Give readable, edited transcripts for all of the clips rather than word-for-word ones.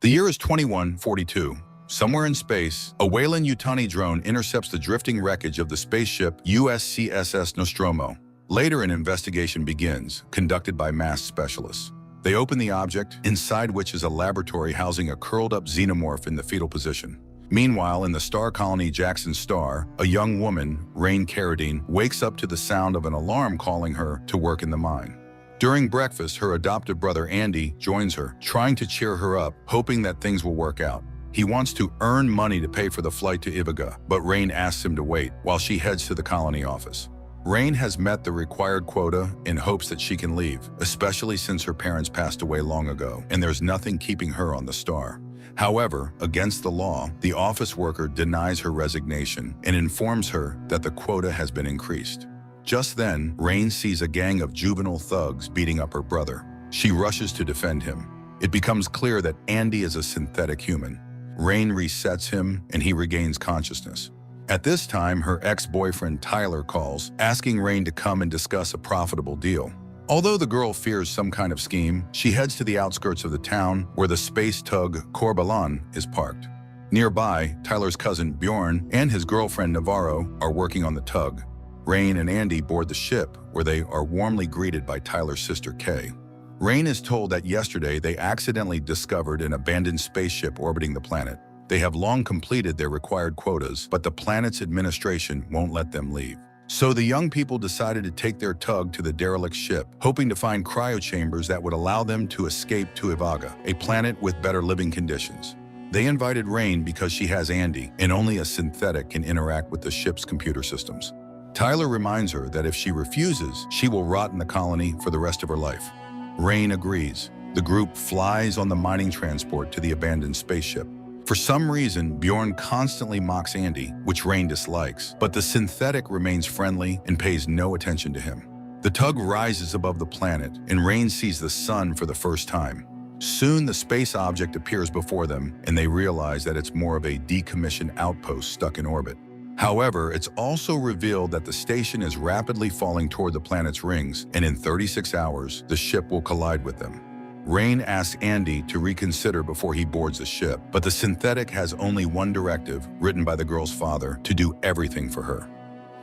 The year is 2142. Somewhere in space, a Weyland-Yutani drone intercepts the drifting wreckage of the spaceship USCSS Nostromo. Later, an investigation begins, conducted by masked specialists. They open the object, inside which is a laboratory housing a curled-up xenomorph in the fetal position. Meanwhile, in the star colony Jackson Star, a young woman, Rain Carradine, wakes up to the sound of an alarm calling her to work in the mine. During breakfast, her adoptive brother Andy joins her, trying to cheer her up, hoping that things will work out. He wants to earn money to pay for the flight to Ivica, but Rain asks him to wait while she heads to the colony office. Rain has met the required quota in hopes that she can leave, especially since her parents passed away long ago, and there's nothing keeping her on the star. However, against the law, the office worker denies her resignation and informs her that the quota has been increased. Just then, Rain sees a gang of juvenile thugs beating up her brother. She rushes to defend him. It becomes clear that Andy is a synthetic human. Rain resets him and he regains consciousness. At this time, her ex-boyfriend Tyler calls, asking Rain to come and discuss a profitable deal. Although the girl fears some kind of scheme, she heads to the outskirts of the town where the space tug Corbelan is parked. Nearby, Tyler's cousin Bjorn and his girlfriend Navarro are working on the tug. Rain and Andy board the ship, where they are warmly greeted by Tyler's sister Kay. Rain is told that yesterday they accidentally discovered an abandoned spaceship orbiting the planet. They have long completed their required quotas, but the planet's administration won't let them leave. So the young people decided to take their tug to the derelict ship, hoping to find cryochambers that would allow them to escape to Ivica, a planet with better living conditions. They invited Rain because she has Andy, and only a synthetic can interact with the ship's computer systems. Tyler reminds her that if she refuses, she will rot in the colony for the rest of her life. Rain agrees. The group flies on the mining transport to the abandoned spaceship. For some reason, Bjorn constantly mocks Andy, which Rain dislikes, but the synthetic remains friendly and pays no attention to him. The tug rises above the planet, and Rain sees the sun for the first time. Soon, the space object appears before them, and they realize that it's more of a decommissioned outpost stuck in orbit. However, it's also revealed that the station is rapidly falling toward the planet's rings, and in 36 hours, the ship will collide with them. Rain asks Andy to reconsider before he boards the ship, but the synthetic has only one directive, written by the girl's father, to do everything for her.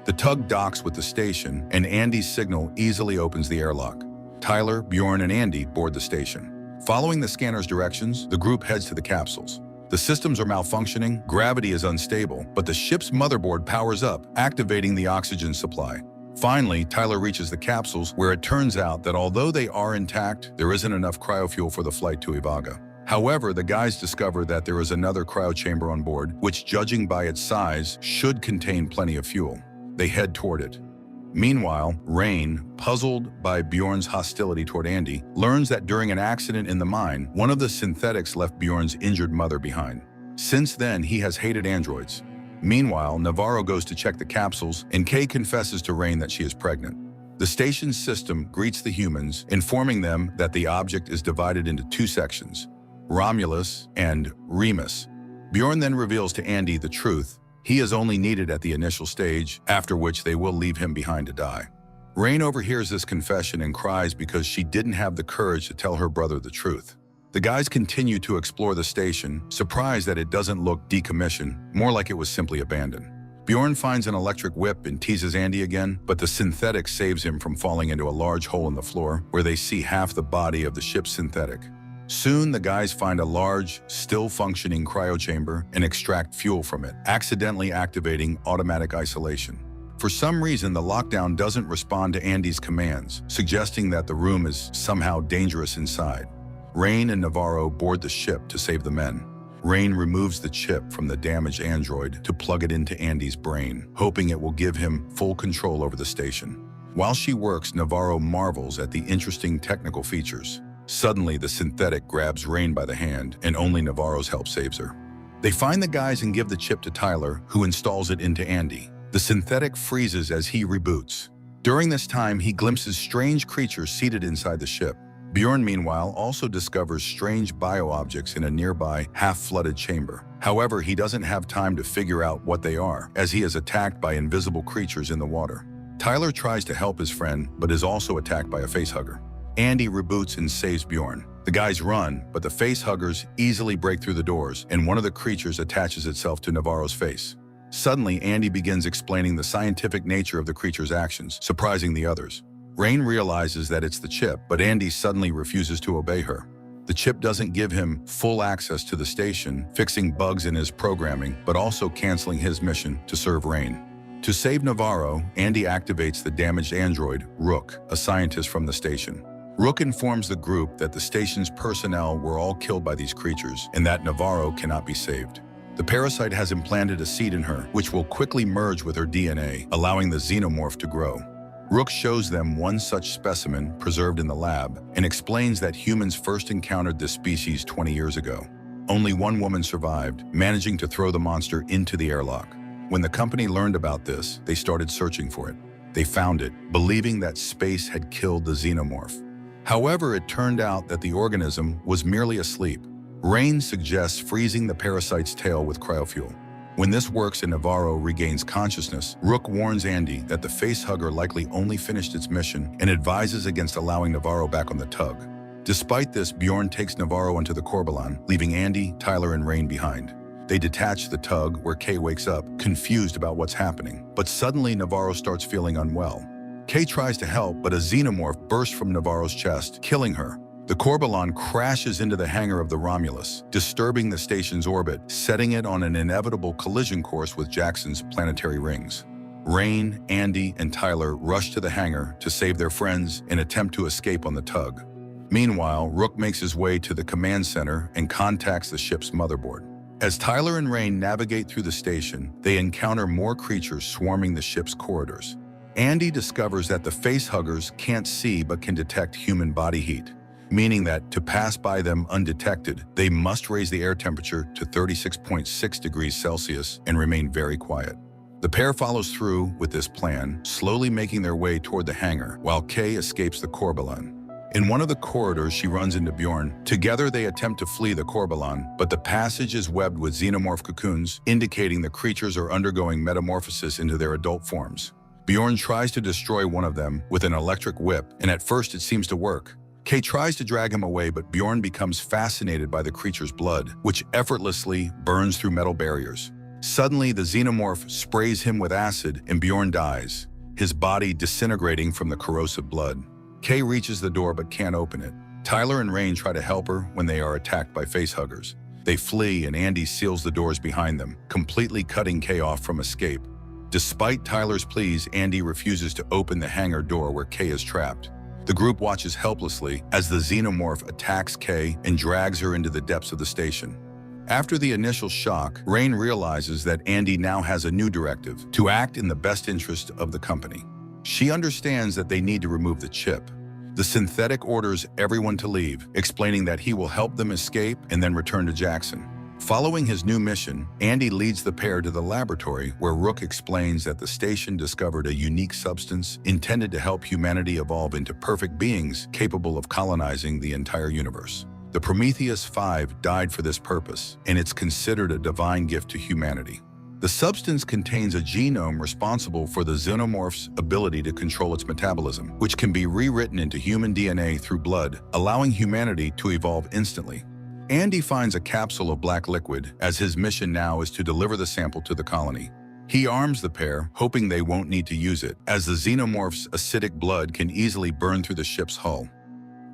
The tug docks with the station, and Andy's signal easily opens the airlock. Tyler, Bjorn, and Andy board the station. Following the scanner's directions, the group heads to the capsules. The systems are malfunctioning, gravity is unstable, but the ship's motherboard powers up, activating the oxygen supply. Finally, Tyler reaches the capsules, where it turns out that although they are intact, there isn't enough cryofuel for the flight to Ivica. However, the guys discover that there is another cryochamber on board, which, judging by its size, should contain plenty of fuel. They head toward it. Meanwhile, Rain, puzzled by Bjorn's hostility toward Andy, learns that during an accident in the mine, one of the synthetics left Bjorn's injured mother behind. Since then, he has hated androids. Meanwhile, Navarro goes to check the capsules, and Kay confesses to Rain that she is pregnant. The station's system greets the humans, informing them that the object is divided into two sections, Romulus and Remus. Bjorn then reveals to Andy the truth. He is only needed at the initial stage, after which they will leave him behind to die. Rain overhears this confession and cries because she didn't have the courage to tell her brother the truth. The guys continue to explore the station, surprised that it doesn't look decommissioned, more like it was simply abandoned. Bjorn finds an electric whip and teases Andy again, but the synthetic saves him from falling into a large hole in the floor, where they see half the body of the ship's synthetic. Soon, the guys find a large, still-functioning cryochamber and extract fuel from it, accidentally activating automatic isolation. For some reason, the lockdown doesn't respond to Andy's commands, suggesting that the room is somehow dangerous inside. Rain and Navarro board the ship to save the men. Rain removes the chip from the damaged android to plug it into Andy's brain, hoping it will give him full control over the station. While she works, Navarro marvels at the interesting technical features. Suddenly, the synthetic grabs Rain by the hand, and only Navarro's help saves her. They find the guys and give the chip to Tyler, who installs it into Andy. The synthetic freezes as he reboots. During this time, he glimpses strange creatures seated inside the ship. Bjorn, meanwhile, also discovers strange bio-objects in a nearby half-flooded chamber. However, he doesn't have time to figure out what they are, as he is attacked by invisible creatures in the water. Tyler tries to help his friend, but is also attacked by a facehugger. Andy reboots and saves Bjorn. The guys run, but the facehuggers easily break through the doors, and one of the creatures attaches itself to Navarro's face. Suddenly, Andy begins explaining the scientific nature of the creature's actions, surprising the others. Rain realizes that it's the chip, but Andy suddenly refuses to obey her. The chip doesn't give him full access to the station, fixing bugs in his programming, but also canceling his mission to serve Rain. To save Navarro, Andy activates the damaged android, Rook, a scientist from the station. Rook informs the group that the station's personnel were all killed by these creatures and that Navarro cannot be saved. The parasite has implanted a seed in her, which will quickly merge with her DNA, allowing the xenomorph to grow. Rook shows them one such specimen preserved in the lab and explains that humans first encountered this species 20 years ago. Only one woman survived, managing to throw the monster into the airlock. When the company learned about this, they started searching for it. They found it, believing that space had killed the xenomorph. However, it turned out that the organism was merely asleep. Rain suggests freezing the parasite's tail with cryofuel. When this works and Navarro regains consciousness, Rook warns Andy that the facehugger likely only finished its mission and advises against allowing Navarro back on the tug. Despite this, Bjorn takes Navarro into the Corbalon, leaving Andy, Tyler, and Rain behind. They detach the tug, where Kay wakes up, confused about what's happening. But suddenly, Navarro starts feeling unwell. Kay tries to help, but a xenomorph bursts from Navarro's chest, killing her. The Corbalon crashes into the hangar of the Romulus, disturbing the station's orbit, setting it on an inevitable collision course with Jackson's planetary rings. Rain, Andy, and Tyler rush to the hangar to save their friends and attempt to escape on the tug. Meanwhile, Rook makes his way to the command center and contacts the ship's motherboard. As Tyler and Rain navigate through the station, they encounter more creatures swarming the ship's corridors. Andy discovers that the facehuggers can't see but can detect human body heat, meaning that to pass by them undetected, they must raise the air temperature to 36.6 degrees Celsius and remain very quiet. The pair follows through with this plan, slowly making their way toward the hangar, while Kay escapes the Corbalon. In one of the corridors, she runs into Bjorn. Together, they attempt to flee the Corbalon, but the passage is webbed with xenomorph cocoons, indicating the creatures are undergoing metamorphosis into their adult forms. Bjorn tries to destroy one of them with an electric whip, and at first it seems to work. Kay tries to drag him away, but Bjorn becomes fascinated by the creature's blood, which effortlessly burns through metal barriers. Suddenly, the xenomorph sprays him with acid, and Bjorn dies, his body disintegrating from the corrosive blood. Kay reaches the door but can't open it. Tyler and Rain try to help her when they are attacked by facehuggers. They flee, and Andy seals the doors behind them, completely cutting Kay off from escape. Despite Tyler's pleas, Andy refuses to open the hangar door where Kay is trapped. The group watches helplessly as the xenomorph attacks Kay and drags her into the depths of the station. After the initial shock, Rain realizes that Andy now has a new directive: to act in the best interest of the company. She understands that they need to remove the chip. The synthetic orders everyone to leave, explaining that he will help them escape and then return to Jackson. Following his new mission, Andy leads the pair to the laboratory where Rook explains that the station discovered a unique substance intended to help humanity evolve into perfect beings capable of colonizing the entire universe. The Prometheus 5 died for this purpose, and it's considered a divine gift to humanity. The substance contains a genome responsible for the xenomorph's ability to control its metabolism, which can be rewritten into human DNA through blood, allowing humanity to evolve instantly. Andy finds a capsule of black liquid, as his mission now is to deliver the sample to the colony. He arms the pair, hoping they won't need to use it, as the xenomorph's acidic blood can easily burn through the ship's hull.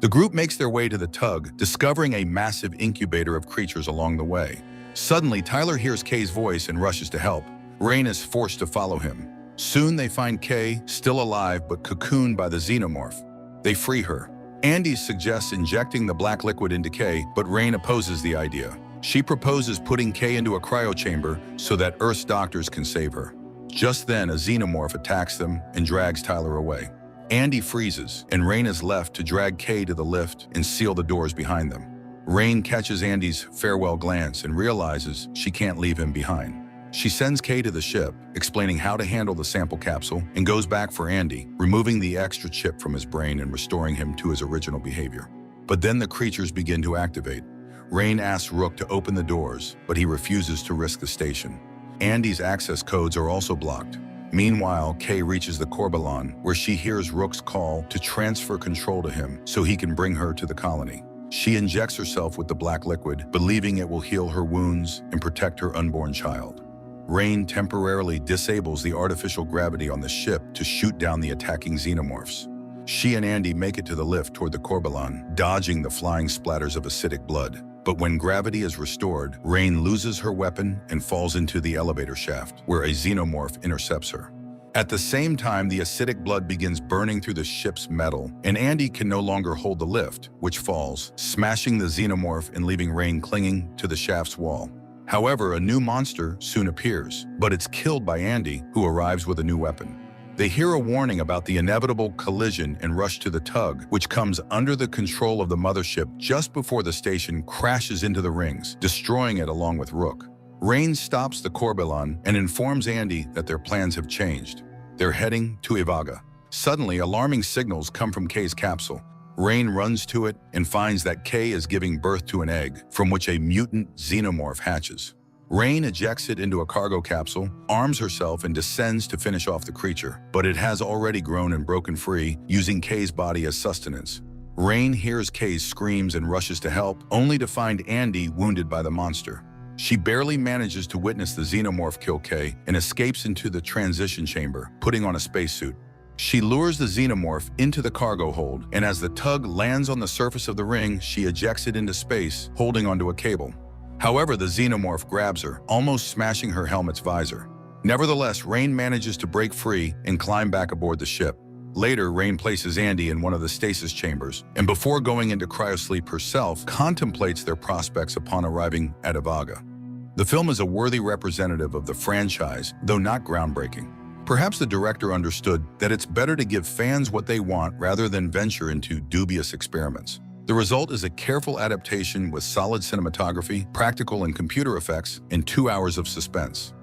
The group makes their way to the tug, discovering a massive incubator of creatures along the way. Suddenly, Tyler hears Kay's voice and rushes to help. Rain is forced to follow him. Soon they find Kay, still alive but cocooned by the xenomorph. They free her. Andy suggests injecting the black liquid into Kay, but Rain opposes the idea. She proposes putting Kay into a cryochamber so that Earth's doctors can save her. Just then, a xenomorph attacks them and drags Tyler away. Andy freezes, and Rain is left to drag Kay to the lift and seal the doors behind them. Rain catches Andy's farewell glance and realizes she can't leave him behind. She sends Kay to the ship, explaining how to handle the sample capsule, and goes back for Andy, removing the extra chip from his brain and restoring him to his original behavior. But then the creatures begin to activate. Rain asks Rook to open the doors, but he refuses to risk the station. Andy's access codes are also blocked. Meanwhile, Kay reaches the Corbalon, where she hears Rook's call to transfer control to him so he can bring her to the colony. She injects herself with the black liquid, believing it will heal her wounds and protect her unborn child. Rain temporarily disables the artificial gravity on the ship to shoot down the attacking xenomorphs. She and Andy make it to the lift toward the Corbelan, dodging the flying splatters of acidic blood. But when gravity is restored, Rain loses her weapon and falls into the elevator shaft, where a xenomorph intercepts her. At the same time, the acidic blood begins burning through the ship's metal, and Andy can no longer hold the lift, which falls, smashing the xenomorph and leaving Rain clinging to the shaft's wall. However, a new monster soon appears, but it's killed by Andy, who arrives with a new weapon. They hear a warning about the inevitable collision and rush to the tug, which comes under the control of the mothership just before the station crashes into the rings, destroying it along with Rook. Rain stops the Corbelan and informs Andy that their plans have changed. They're heading to Ivaga. Suddenly, alarming signals come from Kay's capsule. Rain runs to it and finds that Kay is giving birth to an egg, from which a mutant xenomorph hatches. Rain ejects it into a cargo capsule, arms herself, and descends to finish off the creature, but it has already grown and broken free, using Kay's body as sustenance. Rain hears Kay's screams and rushes to help, only to find Andy wounded by the monster. She barely manages to witness the xenomorph kill Kay and escapes into the transition chamber, putting on a spacesuit. She lures the xenomorph into the cargo hold, and as the tug lands on the surface of the ring, she ejects it into space, holding onto a cable. However, the xenomorph grabs her, almost smashing her helmet's visor. Nevertheless, Rain manages to break free and climb back aboard the ship. Later, Rain places Andy in one of the stasis chambers, and before going into cryosleep herself, contemplates their prospects upon arriving at Ivaga. The film is a worthy representative of the franchise, though not groundbreaking. Perhaps the director understood that it's better to give fans what they want rather than venture into dubious experiments. The result is a careful adaptation with solid cinematography, practical and computer effects, and 2 hours of suspense.